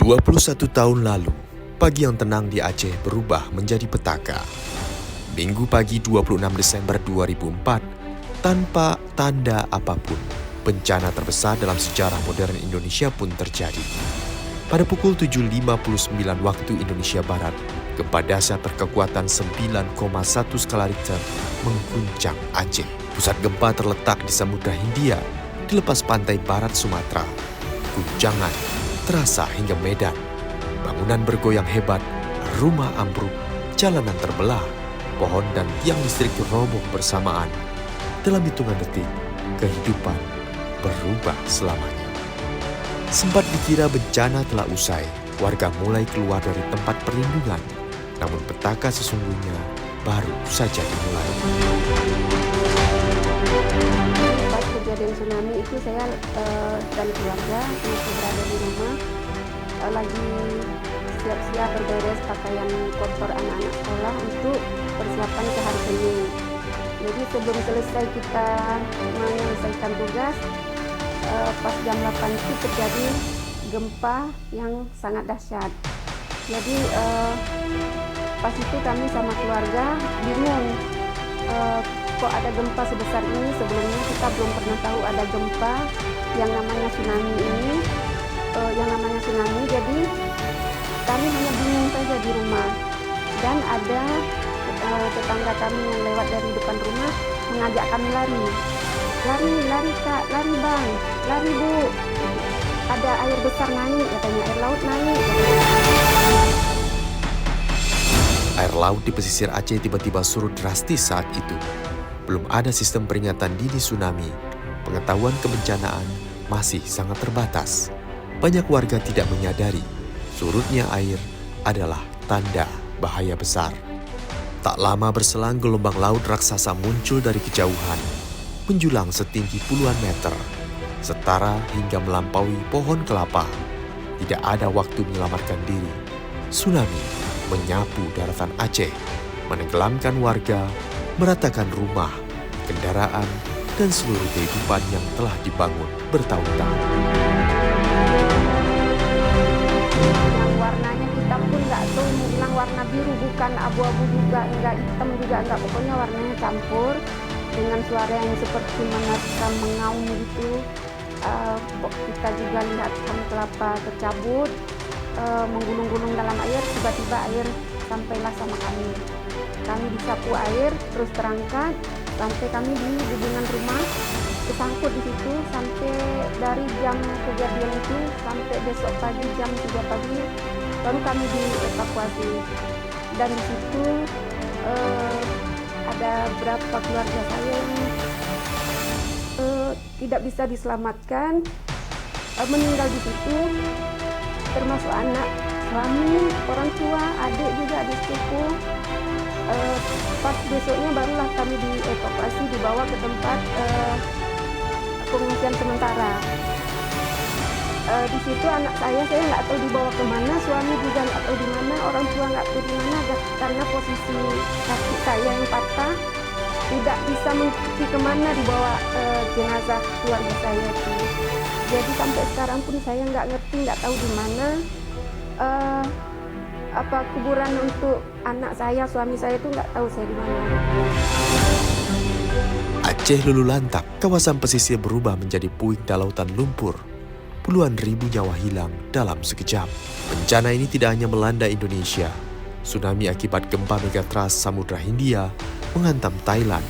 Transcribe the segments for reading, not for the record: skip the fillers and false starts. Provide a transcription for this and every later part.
21 tahun lalu, pagi yang tenang di Aceh berubah menjadi petaka. Minggu pagi 26 Desember 2004, tanpa tanda apapun, bencana terbesar dalam sejarah modern Indonesia pun terjadi. Pada pukul 7.59 waktu Indonesia Barat, gempa dasar berkekuatan 9,1 skala Richter mengguncang Aceh. Pusat gempa terletak di Samudra Hindia, di lepas pantai barat Sumatera. Guncangan terasa hingga Medan. Bangunan bergoyang hebat, rumah ambruk, jalanan terbelah, pohon dan tiang listrik roboh bersamaan. Dalam hitungan detik, kehidupan berubah selamanya. Sempat dikira bencana telah usai, warga mulai keluar dari tempat perlindungan. Namun petaka sesungguhnya baru saja dimulai. Pas kejadian tsunami itu saya dan keluarga masih berada di rumah, lagi siap-siap berberes pakaian kotor anak-anak sekolah untuk persiapan ke hari Senin. Jadi sebelum selesai kita menyelesaikan tugas, pas jam 8 itu terjadi gempa yang sangat dahsyat. Jadi pas itu kami sama keluarga bingung, kok ada gempa sebesar ini. Sebelumnya kita belum pernah tahu ada gempa yang namanya tsunami ini, jadi kami hanya bingung saja di rumah. Dan ada tetangga kami yang lewat dari depan rumah mengajak kami lari kak, lari bang, lari bu, ada air besar naik, katanya air laut naik. Air laut di pesisir Aceh tiba-tiba surut drastis saat itu. Belum ada sistem peringatan dini tsunami. Pengetahuan kebencanaan masih sangat terbatas. Banyak warga tidak menyadari surutnya air adalah tanda bahaya besar. Tak lama berselang, gelombang laut raksasa muncul dari kejauhan, menjulang setinggi puluhan meter, setara hingga melampaui pohon kelapa. Tidak ada waktu menyelamatkan diri. Tsunami menyapu daratan Aceh, menenggelamkan warga, meratakan rumah, kendaraan, dan seluruh kehidupan yang telah dibangun bertahun-tahun. Yang warnanya kita pun nggak tahu, mau bilang warna biru bukan, abu-abu juga, enggak hitam juga enggak, pokoknya warnanya campur dengan suara yang seperti menerkam mengaum gitu. Kita juga lihat pohon kelapa tercabut, menggulung-gulung dalam air, tiba-tiba air sampailah sama kami. Kami disapu air, terus terangkat, sampai kami di hubungan rumah, kesangkut di situ sampai dari jam kejadian itu sampai besok pagi jam 3 pagi baru kami dievakuasi. Dan di situ ada berapa keluarga saya yang tidak bisa diselamatkan, meninggal di situ, termasuk anak, suami, orang tua, adik juga, adik sepupu. Pas besoknya barulah kami dievakuasi, dibawa ke tempat pengungsian sementara. Di situ anak saya nggak tahu dibawa kemana, suami juga nggak tahu di mana, orang tua nggak tahu di mana, karena posisi kaki saya yang patah, tidak bisa mengikuti kemana dibawa jenazah keluarga saya itu. Jadi sampai sekarang pun saya nggak ngerti, nggak tahu di mana kuburan untuk anak saya, suami saya itu nggak tahu saya di mana. Aceh lulu lantak, kawasan pesisir berubah menjadi puing dan lautan lumpur. Puluhan ribu nyawa hilang dalam sekejap. Bencana ini tidak hanya melanda Indonesia. Tsunami akibat gempa megatrust Samudra Hindia menghantam Thailand,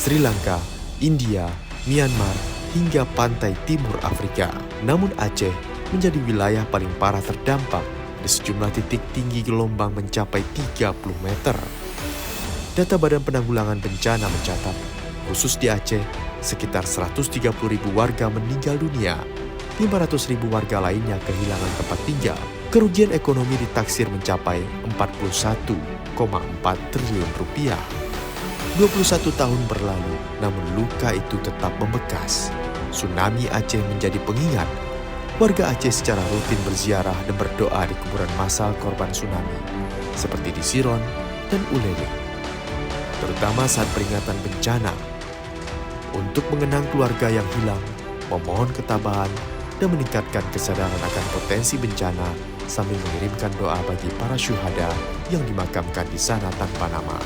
Sri Lanka, India, Myanmar, hingga pantai timur Afrika. Namun Aceh menjadi wilayah paling parah terdampak. Di sejumlah titik tinggi gelombang mencapai 30 meter. Data Badan Penanggulangan Bencana mencatat, khusus di Aceh, sekitar 130.000 warga meninggal dunia. 500.000 warga lainnya kehilangan tempat tinggal. Kerugian ekonomi ditaksir mencapai 41,4 triliun rupiah. 21 tahun berlalu, namun luka itu tetap membekas. Tsunami Aceh menjadi pengingat. Warga Aceh secara rutin berziarah dan berdoa di kuburan massal korban tsunami, seperti di Siron dan Ulele, terutama saat peringatan bencana. Untuk mengenang keluarga yang hilang, memohon ketabahan, dan meningkatkan kesadaran akan potensi bencana sambil mengirimkan doa bagi para syuhada yang dimakamkan di sana tanpa nama.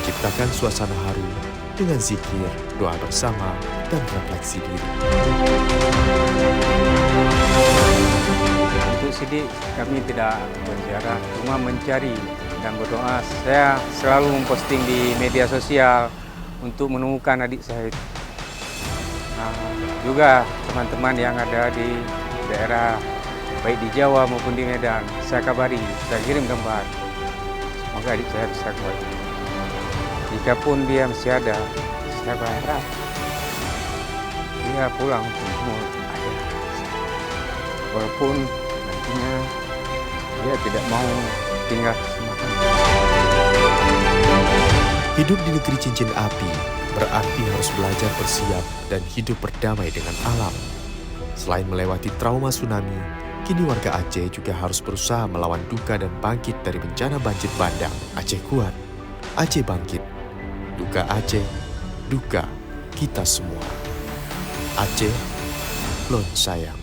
Ciptakan suasana haru dengan zikir, doa bersama, dan refleksi diri. Untuk sidik kami tidak berziarah, cuma mencari dan berdoa. Saya selalu memposting di media sosial untuk menemukan adik saya. Juga teman-teman yang ada di daerah, baik di Jawa maupun di Medan, saya kabari, saya kirim gambar. Semoga adik saya bisa kembali. Jikapun dia masih ada, saya berharap dia pulang untuk jemput ayah. Walaupun nantinya dia tidak mau tinggal bersama kami. Hidup di negeri cincin api berarti harus belajar bersiap dan hidup berdamai dengan alam. Selain melewati trauma tsunami, kini warga Aceh juga harus berusaha melawan duka dan bangkit dari bencana banjir bandang. Aceh kuat, Aceh bangkit. Duka Aceh, duka kita semua. Aceh, Lon sayang.